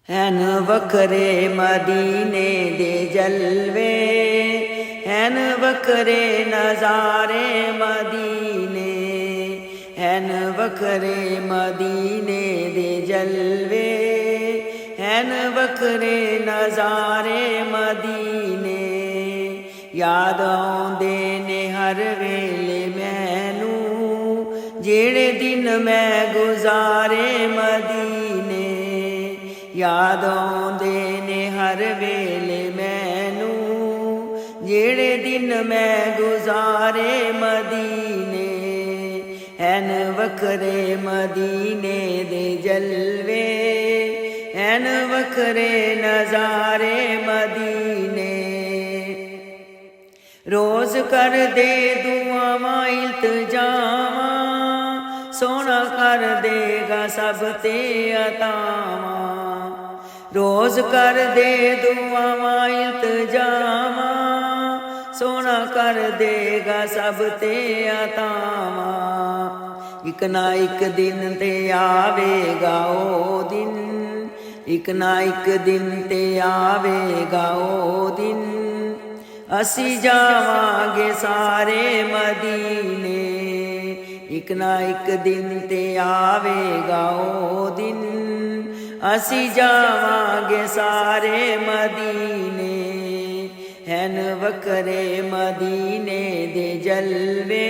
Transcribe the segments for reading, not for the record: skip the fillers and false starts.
हैन वखरे मदीने दे जलवे, हैन वखरे नज़ारे मदीने, हैन वखरे मदीने दे जलवे, हैन वखरे नज़ारे मदीने। याद आउंदे ने हर वेले मैनू, जेड़े दिन मैं गुजारे मदीने। याद आउंदे ने हर वेले मैनू, जेड़े दिन मैं गुजारे मदीने। हैन वखरे मदीने दे जलवे, हैन वखरे नज़ारे मदीने। रोज़ कर दे दुआवां इल्तजावां, सोना कर देगा सब ते अतावां। रोज़ कर दे दुआवां इल्तजावां, सोना कर देगा सब ते अतावां। इक ना इक दिन ते आवेगा ओ दिन, इक ना इक दिन ते आवेगा ओ दिन। असी जावांगे सारे मदीने, इक ना इक दिन ते आवेगा ओ दिन। असी जावांगे सारे मदीने। हैन वखरे मदीने दे जलवे,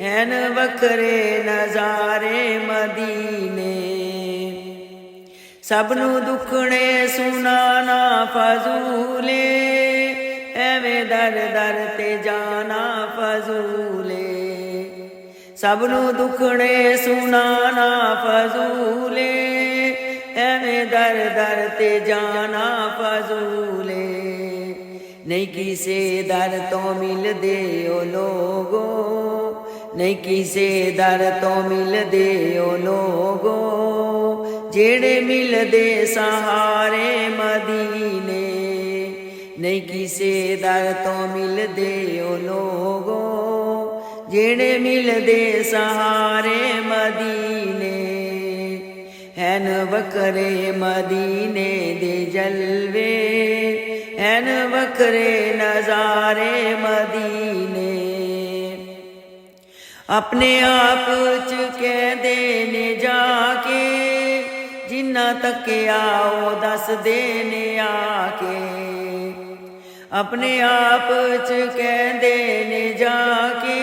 हैन वखरे नज़ारे मदीने। सबनू दुखने सुनाना फजूले, एवें दर दर ते जाना फजूले। सबनू दुखने सुनाना फजूले, एवें दर दर ते जाना फजूले। नहीं किसे दर तो मिलदे ओ लोगो, नहीं किसे दर तो मिलदे ओ लोगो, जेड़े मिलदे सहारे मदीने। नहीं किसे दर तो मिलदे ओ लोगो, जेड़े मिलदे सहारे मदीने। हैन वखरे मदीने दे जलवे, हैन वखरे नज़ारे मदीने। अपने आप च कहदे ने जाके, जिन्ना तक्या ओ दस देने आके। अपने आप च कहदे ने जाके,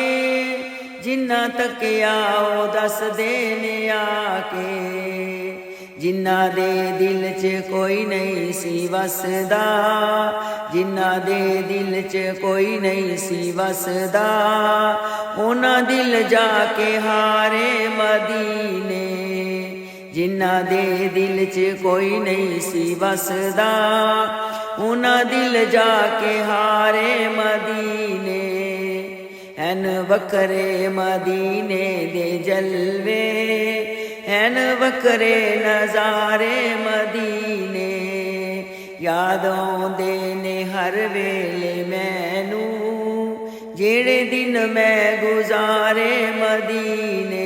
जिन्ना तक्या ओ दस देने आके। जिन्ना दे दिल च कोई नहीं सी वसदा, जिन्ना दे दिल च कोई नहीं सी वसदा, उन्ना दिल जाके हारे मदीने। जिन्ना दे दिल च कोई नहीं सी वसदा, उन्ना दिल जाके हारे मदीने। हैन वखरे मदीने दे जलवे, हैन वखरे नज़ारे मदीने। याद आउंदे ने हर वेले मैनू, जेड़े दिन मैं गुजारे मदीने।